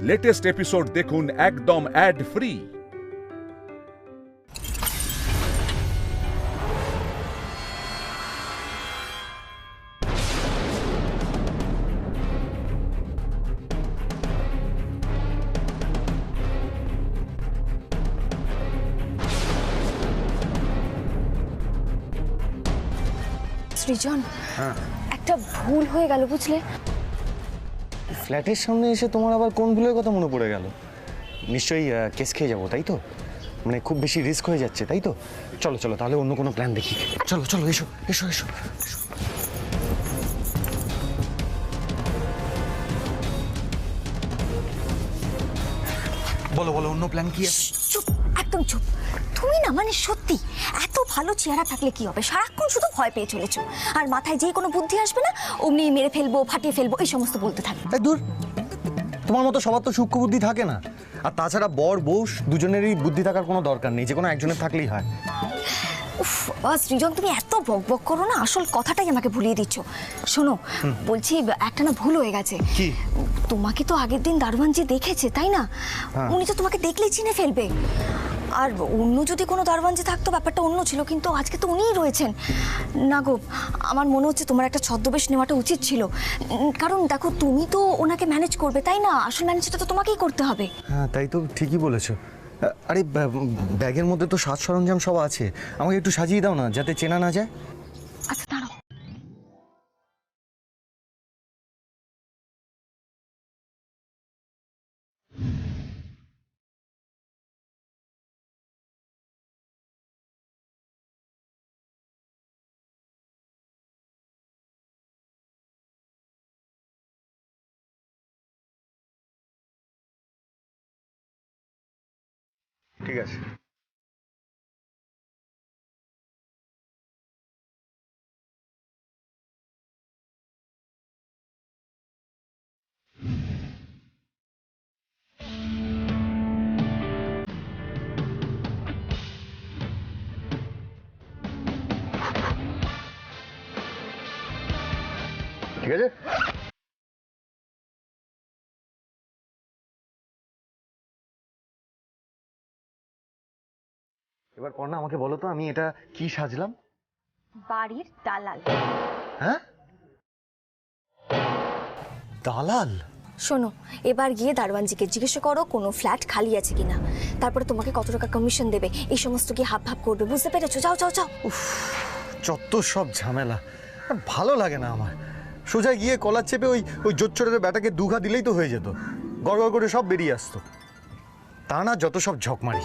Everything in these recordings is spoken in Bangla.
লেটেস্ট এপিসোড দেখুন একদম অ্যাড ফ্রি। সৃজন, একটা ভুল হয়ে গেল বুঝলে। ফ্ল্যাটের সামনে এসে তোমার আবার কোন ভুলের কথা মনে পড়ে গেল? নিশ্চয়ই কেস খেয়ে যাবো, তাই তো? মানে খুব বেশি রিস্ক হয়ে যাচ্ছে, তাই তো? চলো চলো তাহলে অন্য কোনো প্ল্যান দেখি। চলো চলো, এসো এসো এসো। বলো বলো, অন্য প্ল্যান কি আছে? চুপ, একদম চুপ। তুমি না মানে সত্যি এত ভালো চেহারা থাকলে কি হবে, সারাক্ষণ শুধু ভয় পেয়ে চলেছো, আর মাথায় যে কোনো বুদ্ধি আসবে না অমনি মেরে ফেলবো, ফাটিয়ে ফেলবো, এই সমস্ত বলতে থাকবে। এই দূর, তোমার মতো সবার তো সূক্ষ্ম বুদ্ধি থাকে না। আর তাছাড়া বর বউ দুজনেরই বুদ্ধি থাকার কোনো দরকার নেই, যে কোনো একজনের থাকলেই হয়। উফ সৃজন, তুমি এত বক বক করো না, আসল কথাটাই আমাকে ভুলিয়ে দিচ্ছ। শোনো, বলছি একটা না ভুল হয়ে গেছে। কি? তোমাকে তো আগের দিন দারোয়ানজি দেখেছে, তাই না? উনি তো তোমাকে দেখলেই চিনে ফেলবে। আর অন্য যদি কোনো দারোয়ানজি থাকতো ব্যাপারটা অন্য ছিল, কিন্তু আজকে তো উনিই রয়েছেন। না গো, আমার মনে হচ্ছে তোমার একটা ছদ্মবেশ নেওয়াটা উচিত ছিল। কারণ দেখো, তুমি তো ওনাকে ম্যানেজ করবে, তাই না? আসল ম্যানেজটা তো তোমাকেই করতে হবে। হ্যাঁ, তাই তো, ঠিকই বলেছো। আরে ব্যাগের মধ্যে তো সাজ সরঞ্জাম সব আছে, আমাকে একটু সাজিয়ে দাও না, যাতে চেনা না যায়। আচ্ছা দাঁড়াও। ঠিক আছে। ঠিক আছে। এবার পর্ণা, আমাকে বলো তো, আমি এটা কি সাজলাম? বাড়ির দালাল। হ্যাঁ, দালাল? শোনো, এবার গিয়ে দারোয়ানজিকে জিজ্ঞাসা করো কোনো ফ্ল্যাট খালি আছে কিনা, তারপরে তোমাকে কত টাকা কমিশন দেবে, এই সমস্ত কি হাফ হাফ করবে, বুঝতে পেরেছো? যাও যাও যাও। যত সব ঝামেলা, আর ভালো লাগে না আমার। সোজা গিয়ে কলার চেপে ওই ওই জোচ্চরের ব্যাটাকে দুঘা দিলেই তো হয়ে যেত, গড়গড় করে সব বেরিয়ে আসতো। তা না, যত সব ঝকমারি।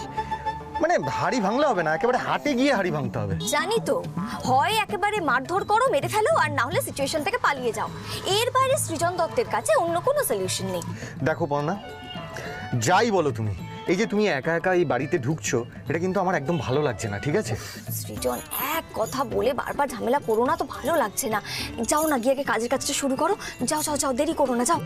মানে হাড়ি ভাঙলে হবে না, একেবারে হাটে গিয়ে হাড়ি ভাঙতে হবে। জানি তো, হয় একেবারে মারধর করো, মেরে ফেলো, আর না হলে সিচুয়েশন থেকে পালিয়ে যাও। এর বাইরে সৃজন দত্তের কাছে অন্য কোনো সলিউশন নেই। দেখো পর্ণা, যাই বলো তুমি, এই যে তুমি একা একা এই বাড়িতে ঢুকছো, এটা কিন্তু আমার একদম ভালো লাগছে না, ঠিক আছে? সৃজন, এক কথা বলে বারবার ঝামেলা করো না তো, ভালো লাগছে না। যাও না, গিয়ে আগে কাজের কাজটা শুরু করো। যাও যাও যাও, দেরি করো না, যাও।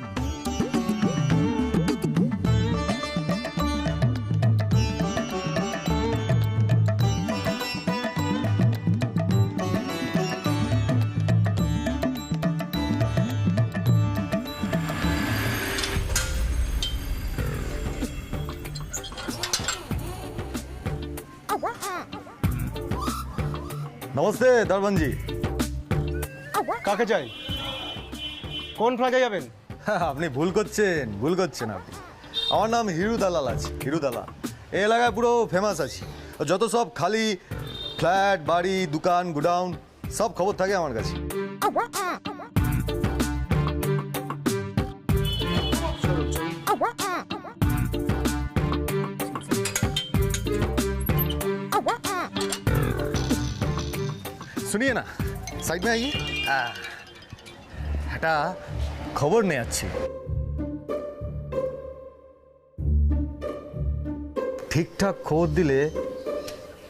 নমস্তে দারবানজি। কাকে চাই? কোন ফ্ল্যাটে যাবেন? আপনি ভুল করছেন আপনি। আমার নাম হিরু দালাল আছে, হিরু দালাল। এই এলাকায় পুরো ফেমাস আছি। যত সব খালি ফ্ল্যাট, বাড়ি, দোকান, গোডাউন, সব খবর থাকে আমার কাছে। सुनिए ना, साइड में आइए। একটা খবর নিয়ে যাচ্ছি। ঠিকঠাক খবর দিলে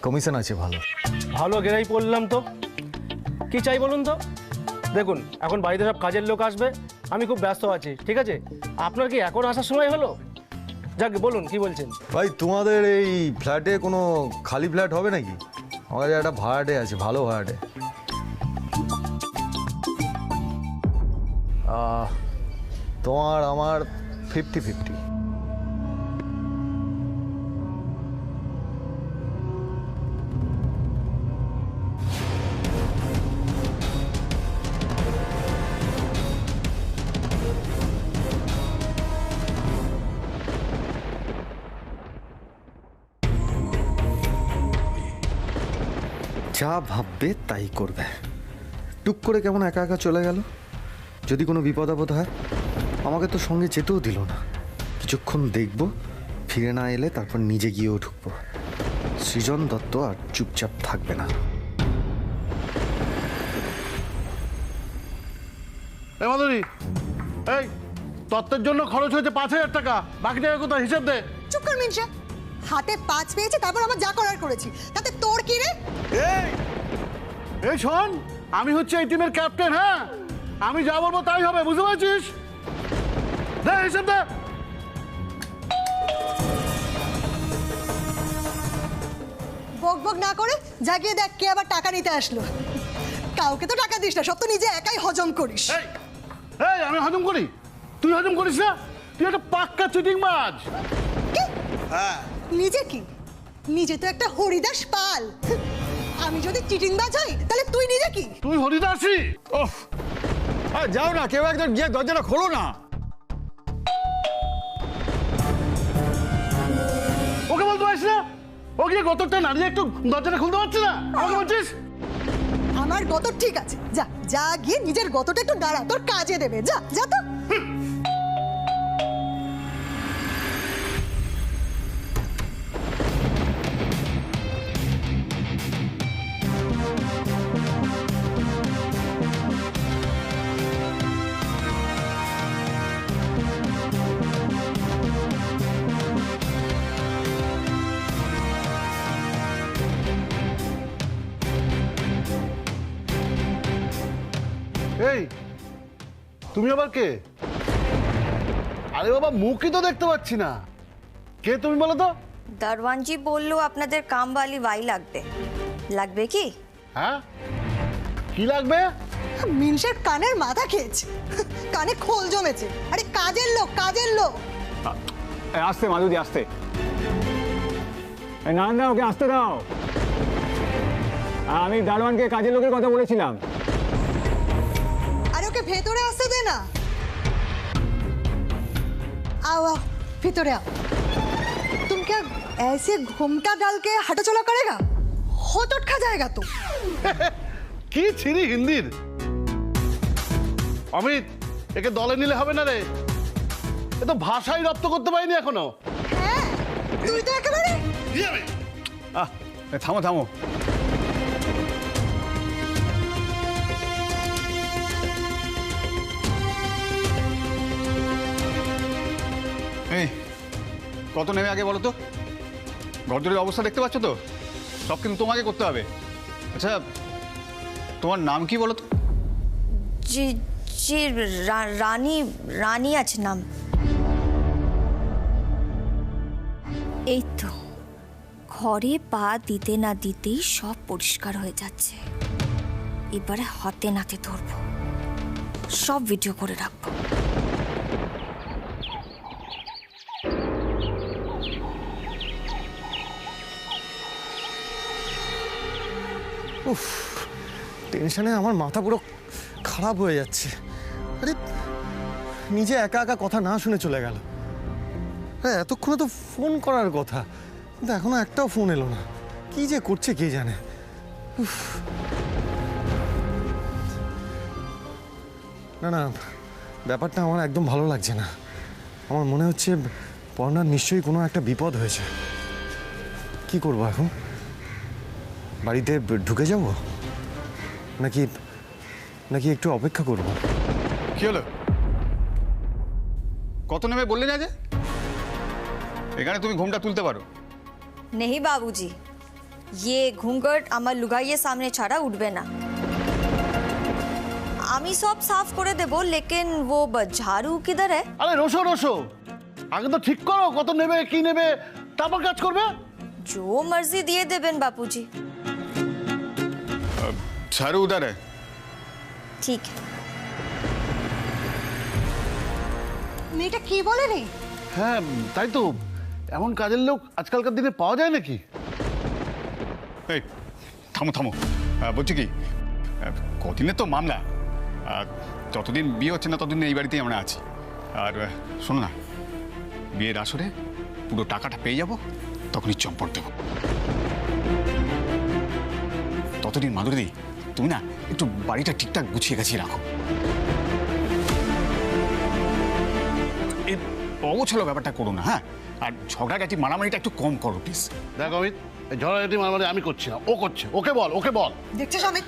কমিশন আছে ভালো। ভালো গেরাই পড়লাম তো। কি চাই বলুন তো? দেখুন, এখন বাড়িতে সব কাজের লোক আসবে, আমি খুব ব্যস্ত আছি, ঠিক আছে? আপনার কি এখন আসার সময় হলো? যাক, বলুন কি বলছেন? ভাই, তোমাদের এই ফ্ল্যাটে কোনো খালি ফ্ল্যাট হবে নাকি? আমার একটা ভাড়াটে আছে, ভালো ভাড়াটে। তোমার আমার 50-50। যা ভাববে তাই করবে। টুক করে কেমন একা একা চলে গেল। যদি কোনো বিপদ আপদ হয় আমাকে তো সঙ্গে যেতেও দিল না। কিছুক্ষণ দেখব, ফিরে না এলে তারপর নিজে গিয়েও ঢুকবো। সৃজন দত্ত আর চুপচাপ থাকবে না। এই মাধুরী, এই তত্ত্বের জন্য খরচ হয়েছে 5,000 টাকা, বাকি টাকা কোথায় হিসেব দে। চুপ কর মিনসা, হাতে 5 পেয়েছে তারপর আমার যা করার করেছি, তাতে তোর কি রে? এই শোন, আমি হচ্ছে এই টিমের ক্যাপ্টেন। হ্যাঁ, আমি যা বলবো তাই হবে, বুঝতে পারছিস? দে হিসেব দে। বক বক না করে জাগিয়ে দেখ কে আবার টাকা নিতে আসলো। কাউকে তো টাকা দিস না, সব তো নিজে একাই হজম করিস। এই এই আমি হজম করি, তুই হজম করিস না? তুই একটা পাক্কা চিটিং বাজ। কি? নিজে কি? নিজে তো একটা হরিদাস পাল। আমি যদি চিটিংবাজ হই তাহলে তুই নিজে কি? তুই হরিদাসী। ওহ, যাও না, কেউ একজন গিয়ে দরজাটা খোলো না। ওকে বলতে পারিস না? ও গিয়ে গতরটা নাড়িয়ে একটু দরজাটা খুলতে পারছে না? আমাকে বলছিস? আমার গতর ঠিক আছে, যা যা গিয়ে নিজের গতটা একটু দাঁড়া, তোর কাজে দেবে। যা যা তো। এই তুমি আবার কে? আরে বাবা, মুখই তো দেখতে পাচ্ছি না। কে তুমি বলো তো? দারওয়ানজি বললো আপনাদের কামওয়ালি ভাই লাগবে। লাগবে কি? হ্যাঁ, কি লাগবে? মিনসার কানের মাথা খেয়েছে, কানে খোল জমেছে। আরে কাজের লোক, কাজের লোক। আসতে মাধুরী, আসতে। না না, ওকে আসতে দাও। আমি দারোয়ানকে কাজের লোকের কথা বলেছিলাম। আরে ওকে ভেতরে আসতে দে না। आओ आओ, ভিতরে आओ। तुम क्या ऐसे घूमटा डाल के हटा चला करेगा? होचट खा जाएगा तो। কি ছিরি হিন্দির। অমিত, একে দলে নিলে হবে না রে। এ তো ভাষাই রপ্ত করতে পারিনি এখনো। হ্যাঁ, তুই তো একেবারে। থামো থামো। এই কত নেমে আগে বলো তো? ঘরদুয়ারের অবস্থা দেখতে পাচ্ছ তো? সব কিন্তু তোমাকে করতে হবে। আচ্ছা, তোমার নাম কি বলো তো? জি জি, রানী, রানী আছে নাম। এই তো ঘরে পা দিতে না দিতেই সব পরিষ্কার হয়ে যাচ্ছে। এবারে হাতে নাতে ধরবো, সব ভিডিও করে রাখবো। উফ, টেনশনে আমার মাথা পুরো খারাপ হয়ে যাচ্ছে। আরে নিজে একা একা কথা না শুনে চলে গেল। আরে এতক্ষণে তো ফোন করার কথা, কিন্তু এখনো একটাও ফোন এলো না। কি যে করছে কে জানে। উফ, না না, ব্যাপারটা আমার একদম ভালো লাগছে না। আমার মনে হচ্ছে পর্ণার নিশ্চয়ই কোনো একটা বিপদ হয়েছে। কি করবো এখন? বাড়িতে ঢুকে যাব নাকি নাকি একটু অপেক্ষা করব? কি হলো? কত নেমে বললে না যে এখানে তুমি ঘুমটা তুলতে পারো? नहीं बाबूजी, ये घूंघट আমার লুগাইয়ের সামনে ছাড়া উঠবে না। আমি সব সাফ করে দেব, লেকিন वो झाड़ू किधर है? আরে রসো রসো, আগে তো ঠিক করো কত নেবে কি নেবে, তারপর কাজ করবে। जो मर्जी দিয়ে দেবেন बापूजी। ঝাড়ু উধার है। ठीक है। মেয়েটা কি বলে রে? হ্যাঁ তাই তো, এমন কাজের লোক আজকালকার দিনে পাওয়া যায় নাকি? এই থামো থামো। বলছি কি, কদিনের তো মামলা, যতদিন বিয়ে হচ্ছে না ততদিন এই বাড়িতেই আমরা আছি। আর শোনো না, বিয়ের আসরে পুরো টাকাটা পেয়ে যাব, তখনই চম্পট দেবো। ততদিন মাধুরীদি তুমি না একটু বাড়িটা ঠিকঠাক গুছিয়ে গাছিয়ে রাখো। এই অগোছালো ব্যাপারটা করো না, হ্যাঁ? আর ঝগড়াঝাটি মারামারিটা একটু কম করো প্লিজ। দেখ অমিত, এই ঝড়াঝাটি মারামারি আমি করছি না, ও করছে। ওকে বল, ওকে বল। দেখছিস অমিত,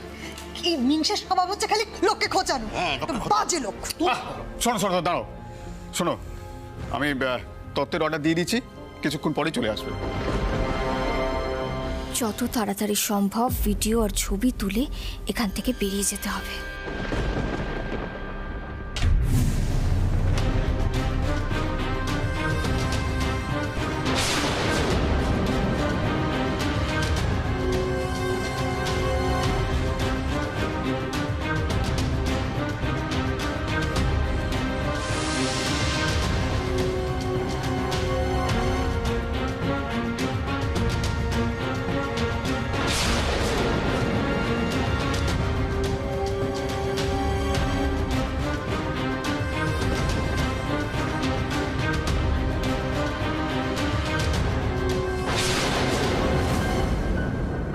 কি মিংসের স্বভাব হচ্ছে, খালি লোককে খোঁচানো। বাজে লোক। শোনো শোনো দাঁড়ো, শোনো, আমি তত্ত্বের অর্ডার দিয়ে দিচ্ছি, কিছুক্ষণ পরেই চলে আসবে। যত তাড়াতাড়ি সম্ভব ভিডিও আর ছবি তুলে এখান থেকে বেরিয়ে যেতে হবে।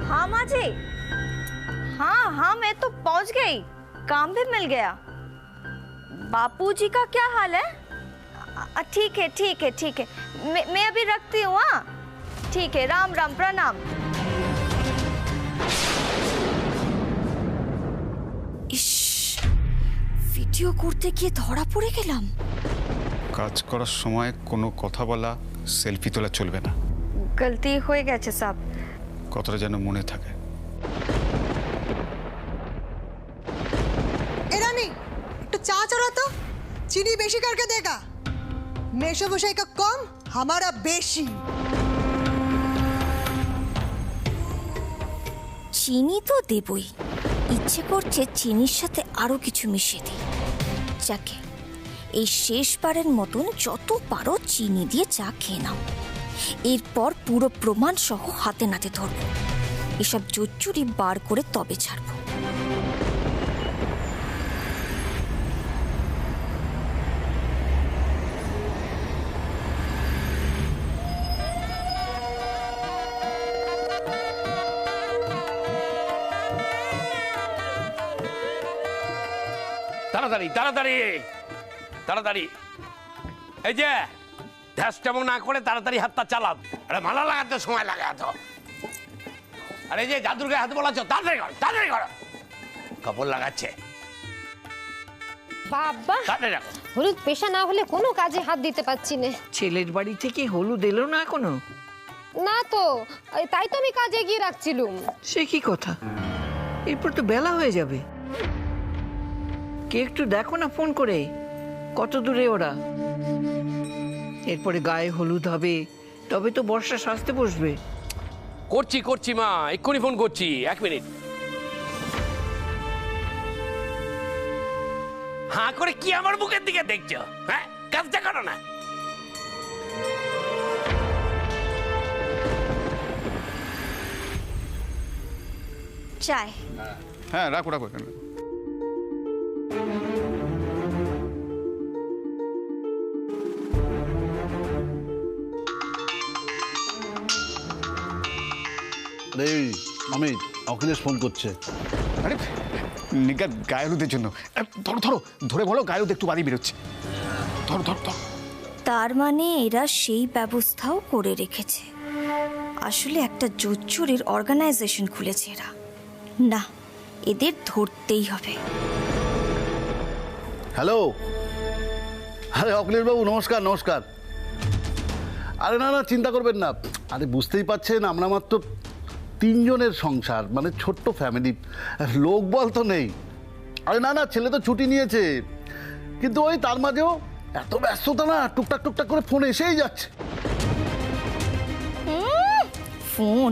हाँ माँ जी, हाँ हाँ मैं तो पहुंच गई, काम भी मिल गया। बापूजी का क्या हाल है? ठीक है ठीक है ठीक है, मैं अभी रखती हूँ। हाँ ठीक है, राम राम, प्रणाम। ইস, ভিডিও করতে গিয়ে ধরা পড়ে গেলাম। কাজ করার সময় কোনো কথা বলা, সেলফি তোলা চলবে না। গলতি হয়ে গেছে সব। কথাটা যেন মনে থাকে। ए रानी, একটু চা চড়া তো। চিনি বেশি करके देगा। मेशो बशाई का कम, हमारा बेशी। চিনি তো দেবই, ইচ্ছে করছে চিনির সাথে আরো কিছু মিশিয়ে দিই। যাকে এই শেষবারের মতন যত পারো চিনি দিয়ে চা খেয়ে নাও। এরপর পুরো প্রমাণ সহ হাতে নাতে ধরব, এসব জোচ্চুরি বার করে তবে ছাড়ব। তাড়াতাড়ি তাড়াতাড়ি তাড়াতাড়ি, এই যে ধ্যাসটামো না করে তাড়াতাড়ি হাতটা চালান। আরে মালা লাগাতে সময় লাগে এত। আরে এই যে জাদুর গায়ে হাত বলাচ্ছ, তাড়াতাড়ি করো তাড়াতাড়ি করো। কাপড় লাগাচ্ছে, বাবা, তাড়াতাড়ি রাখো। হলুদ পেশা না হলে কোনো কাজে হাত দিতে পারছি না। ছেলের বাড়ি থেকে হলুদ এলো না এখনো? না তো, তাই তো আমি কাজে গিয়ে রাখছিলুম। সে কি কথা, এরপর তো বেলা হয়ে যাবে। কে একটু দেখো না ফোন করে, কত দূরে ওরা। এরপরে গায়ে হলুদ হবে, তবে তো বর্ষা সাজতে বসবে। করছি করছি মা, এক্ষুনি ফোন করছি, 1 মিনিট। হাঁ করে কি আমার মুখের দিকে দেখছো? হ্যাঁ, কাজটা করো না। চাই। হ্যাঁ রাখো রাখো। এই অমিত, অখিলেশ ফোন করছে। আরে নিগার গায়ে হলুদের জন্য। ধরো ধরো, ধরে বলো গায়ে হলুদ একটু বাড়ি বেরোচ্ছে। ধরো ধরো ধরো। তার মানে এরা সেই ব্যবস্থাও করে রেখেছে। আসলে একটা জোচ্চুরির অর্গানাইজেশন খুলেছে এরা। না, এদের ধরতেই হবে। হ্যালো, আরে অখিলেশ বাবু, নমস্কার নমস্কার। আরে না না, চিন্তা করবেন না। আরে বুঝতেই পারছেন, আমরা মাত্র 3 জনের সংসার, মানে ছোট্ট ফ্যামিলি, লোকবল তো নেই। আরে না না, ছেলে তো ছুটি নিয়েছে, কিন্তু ওই তার মাঝেও এত ব্যস্ততা না, টুকটাক টুকটাক করে ফোন এসেই যাচ্ছে। ফোন?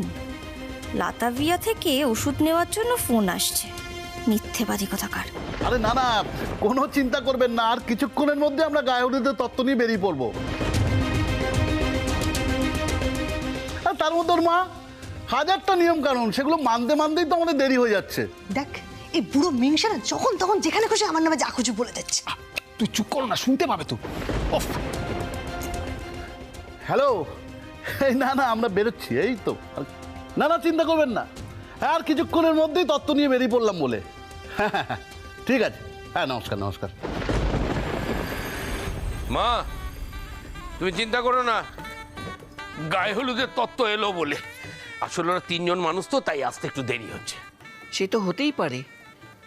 লাতাভিয়া থেকে ওষুধ নেওয়ার জন্য ফোন আসছে? মিথ্যেবাদী কথাকার। আরে না না, কোনো চিন্তা করবেন না, আর কিছুক্ষণের মধ্যে আমরা গায়ে হলুদের তত্ত্ব নিয়ে বেরিয়ে পড়বো। আর তার মধ্যে ওর মা 1000টা নিয়ম কানুন, সেগুলো মানতে মানতেই তো আমাদের দেরি হয়ে যাচ্ছে। দেখ, এই বুড়ো মিংসা না যখন তখন যেখানে খুশি আমার নামে যা খুশি বলে দিচ্ছে। তুই চুপ করো না, শুনতে পাবে তো। হ্যালো, এই না না, আমরা বেরোচ্ছি, এই তো। না না, চিন্তা করবেন না, আর কিছুক্ষণের মধ্যেই তত্ত্ব নিয়ে বেরিয়ে পড়লাম বলে। ঠিক আছে, হ্যাঁ নমস্কার নমস্কার। মা তুমি চিন্তা করো না, গায়ে হলুদের তত্ত্ব এলো বলে। আসলে ওরা 3 জন মানুষ তো, তাই আসতে একটু দেরি হচ্ছে। সে তো হতেই পারে,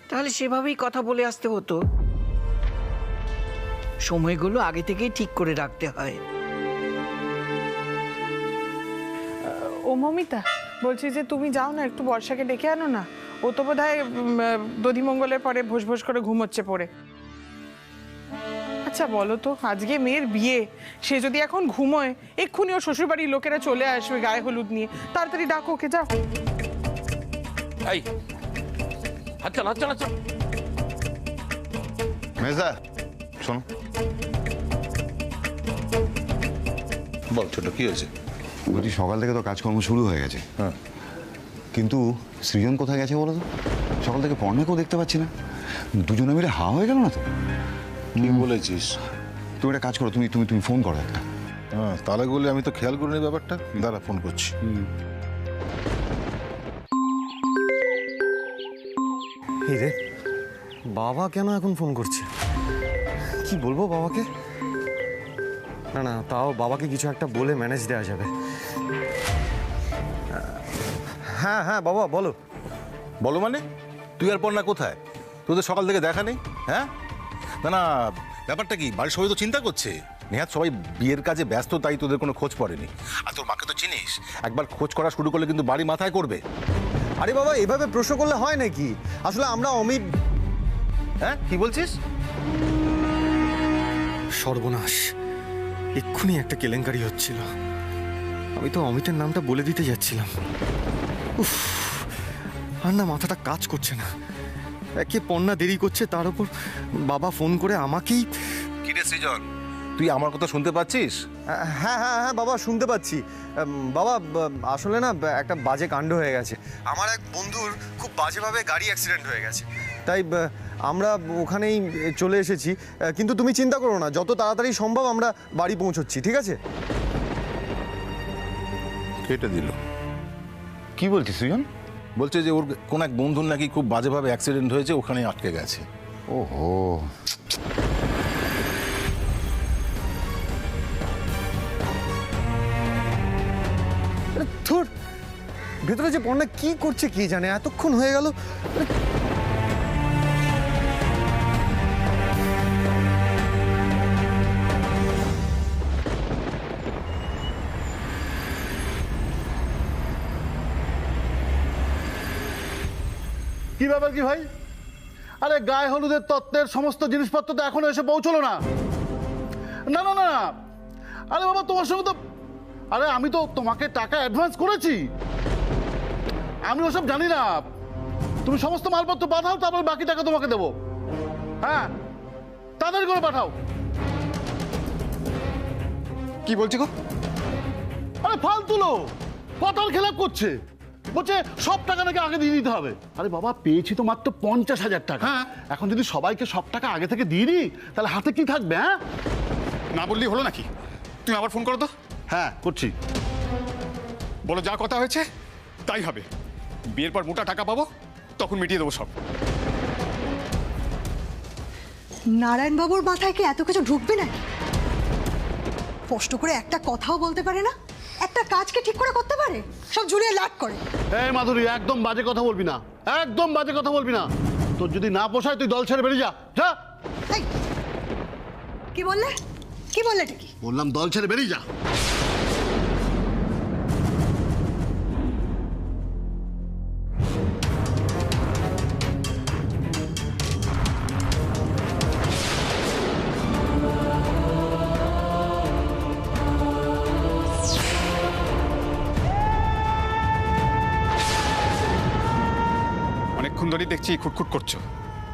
তাহলে সেভাবেই কথা বলে আসতে হতো। সময়গুলো আগে থেকেই ঠিক করে রাখতে হয়। ও মমিতা, বলছি যে তুমি যাও না, একটু বর্ষাকে ডেকে আনো না। ও তো বোধ হয় দধিমঙ্গলের পরে ভোজ ভোজ করে ঘুমোচ্ছে পড়ে। আচ্ছা বলো তো, আজকে মেয়ের বিয়ে, সে যদি এখন ঘুমোয়, এক্ষুনি ও শ্বশুরবাড়ির লোকেরা চলে আসবে গায়ে হলুদ নিয়ে। তাড়াতাড়ি ডাকো ওকে, যাও। এই আচ্ছা আচ্ছা আচ্ছা, মেজদা শোনো। বল ছোট, কি হয়েছে? বলছি সকাল থেকে তো কাজকর্ম শুরু হয়ে গেছে, হ্যাঁ, কিন্তু সৃজন কোথায় গেছে বলো তো? সকাল থেকে পর্ণাকেও দেখতে পাচ্ছি না। দুজনে মিলে হা হয়ে গেল না তো? কি বলেছিস? তুমি একটা কাজ করো, তুমি তুমি তুমি ফোন করো একটা। হ্যাঁ, তাহলে বলে আমি তো খেয়াল করিনি ব্যাপারটা। দাঁড়া, ফোন করছি। এই রে, বাবা কেন এখন ফোন করছে? কি বলবো বাবাকে? না না, তাও বাবাকে কিছু একটা বলে ম্যানেজ দেওয়া যাবে। হ্যাঁ হ্যাঁ বাবা বলো। বলো মানে? তুই আর পর্ণা কোথায়? তোদের সকাল থেকে দেখা নেই। হ্যাঁ, না না, ব্যাপারটা কি? বাড়ির সবাই তো চিন্তা করছে। নেহাত সবাই বিয়ের কাজে ব্যস্ত, তাই তোদের কোনো খোঁজ পড়েনি। আর তোর মাকে তো চিনিস, একবার খোঁজ করা শুরু করলে কিন্তু বাড়ি মাথায় করবে। আরে বাবা, এভাবে প্রশ্ন করলে হয় নাকি? আসলে আমরা অমিত। হ্যাঁ, কি বলছিস? সর্বনাশ, এক্ষুনি একটা কেলেঙ্কারি হচ্ছিল। আমি তো অমিতের নামটা বলে দিতে যাচ্ছিলাম। উফ, আর না মাথাটা কাজ করছে না। একে পণ্যা দেরি করছে, তার উপর বাবা ফোন করে আমাকেই। কি রে সৃজন, তুই আমার কথা শুনতে পাচ্ছিস? হ্যাঁ হ্যাঁ হ্যাঁ বাবা, শুনতে পাচ্ছি। বাবা আসলে না একটা বাজে কাণ্ড হয়ে গেছে। আমার এক বন্ধুর খুব বাজেভাবে গাড়ি অ্যাক্সিডেন্ট হয়ে গেছে, তাই আমরা ওখানেই চলে এসেছি। কিন্তু তুমি চিন্তা করো না, যত তাড়াতাড়ি সম্ভব আমরা বাড়ি পৌঁছচ্ছি, ঠিক আছে? কেটে দিল। কি বলছিস সৃজন? বলছে যে ওর কোন এক বন্ধুর নাকি খুব বাজেভাবে অ্যাক্সিডেন্ট হয়েছে, ওখানে আটকে গেছে। ওহো, ধুর, ভেতরে যে পণ্যা কি করছে কি জানে, এতক্ষণ হয়ে গেল। কি ব্যাপার কি ভাই? আরে গায়ে হলুদের তত্ত্বের সমস্ত জিনিসপত্র তো এখনো এসে পৌঁছলো না। না না না, আরে বাবা তোমার সঙ্গে তো, আরে আমি তো তোমাকে টাকা অ্যাডভান্স করেছি। আমি ওসব জানি না। তুমি সমস্ত মালপত্র পাঠাও, তারপর বাকি টাকা তোমাকে দেবো। হ্যাঁ, তাড়াতাড়ি করে পাঠাও। কি বলছি গো? আরে ফালতু লোক কথার খেলাপ করছে, বলছে সব টাকা নাকি আগে দিয়ে দিতে হবে। আরে বাবা, পেয়েছি তো মাত্র 50,000 টাকা। এখন যদি সবাইকে সব টাকা আগে থেকে দিয়ে দিই, তাহলে হাতে কি থাকবে? হ্যাঁ, না বললেই হলো নাকি? তুমি আবার ফোন করো তো। হ্যাঁ করছি। বলো যা কথা হয়েছে তাই হবে। বিয়ের পর মোটা টাকা পাবো, তখন মিটিয়ে দেবো সব। নারায়ণবাবুর মাথায় কি এত কিছু ঢুকবে নাকি? স্পষ্ট করে একটা কথাও বলতে পারে না, একটা কাজকে ঠিক করে করতে পারে, সব ঝুলিয়ে লাট করে। এই মাধুরী, একদম বাজে কথা বলবি না, একদম বাজে কথা বলবি না। তোর যদি না পোষায় তুই দল ছেড়ে বেরিয়ে যা। যা। এই, কি বললে? কি বললে এটা কি? বললাম দল ছেড়ে বেরিয়ে যা। অনেকক্ষণ ধরেই দেখছি খুটখুট করছো,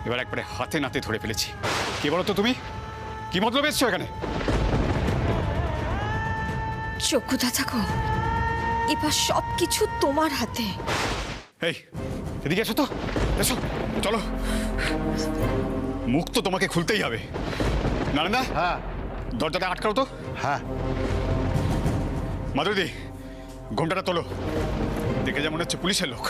এবার একবারে হাতে নাতে ধরে ফেলেছি। কে বলো তো তুমি? কি মতলব এসছো এখানে? চক্ষু থাকো, এবার সব কিছু তোমার হাতে। এই এদিকে এসো তো, এসো, চলো। মুখ তো তোমাকে খুলতেই হবে। নারায়ণদা, হ্যাঁ দরজাটা আটকাও তো। হ্যাঁ। মাধুরী, ঘোমটাটা তোলো, দেখে যেমন হচ্ছে পুলিশের লোক।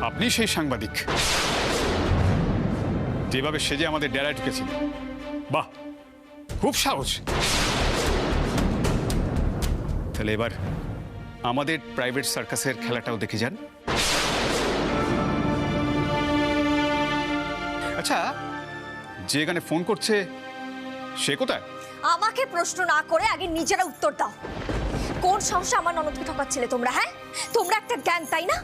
আপনি সেই সাংবাদিক যেভাবে সেজে আমাদের ডেরায় ঢুকেছেন, বাহ, খুব সাহস। তাহলে এবার আমাদের প্রাইভেট সার্কাসের খেলাটাও দেখে যান। আচ্ছা, যে এখানে ফোন করছে সে কোথায়? আমাকে প্রশ্ন না করে আগে নিজেরা উত্তর দাও। কোন সাহসে আমার ননদকে ঠকাচ্ছিলে তোমরা? হ্যাঁ, তোমরা একটা জ্ঞান, তাই না?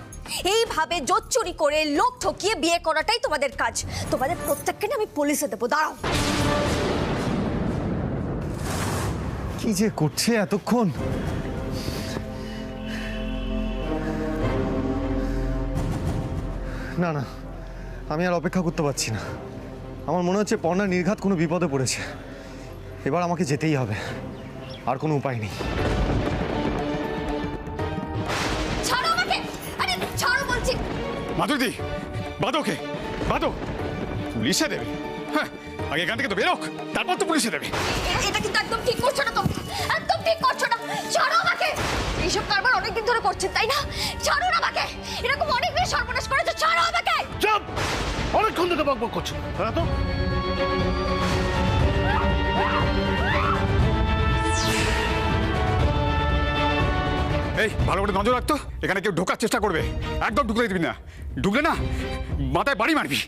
এইভাবে জোর চুরি করে লোক ঠকিয়ে বিয়ে করাটাই তোমাদের কাজ। তোমাদের প্রত্যেককে আমি পুলিশে দেবো। দাঁড়াও। কি যে করছে এতক্ষণ? না না, আমি আর অপেক্ষা করতে পারছি না। আমার মনে হচ্ছে পর্ণা নির্ঘাত কোনো বিপদে পড়েছে। এবার আমাকে যেতেই হবে, আর কোনো উপায় নেই। ছাড়ো আমাকে! আরে ছাড়ো বলছি। মাধুরী, বাদোকে, বাদো। পুলিশে দেবে? হ্যাঁ, আগে এখান থেকে তো বেরোক, তারপর তো পুলিশে দেবে। এটা কিন্তু একদম ঠিক করছো না তোমরা, একদম ঠিক করছো না। ছাড়ো আমাকে। এইসব কারবার অনেকদিন ধরে করছেন, তাই না? ছাড়ো না আমাকে। এরকম অনেক বেশি সর্বনাশ করেছো। ছাড়ো আমাকে। চুপ! অনেকক্ষণ ধরে বকবক করছো, তারা তো। এই, ভালো করে নজর রাখতো। এখানে কেউ ঢোকার চেষ্টা করবে, একদম ঢুকতে দিবি না। ঢুকলে না মাথায় বাড়ি মারবি।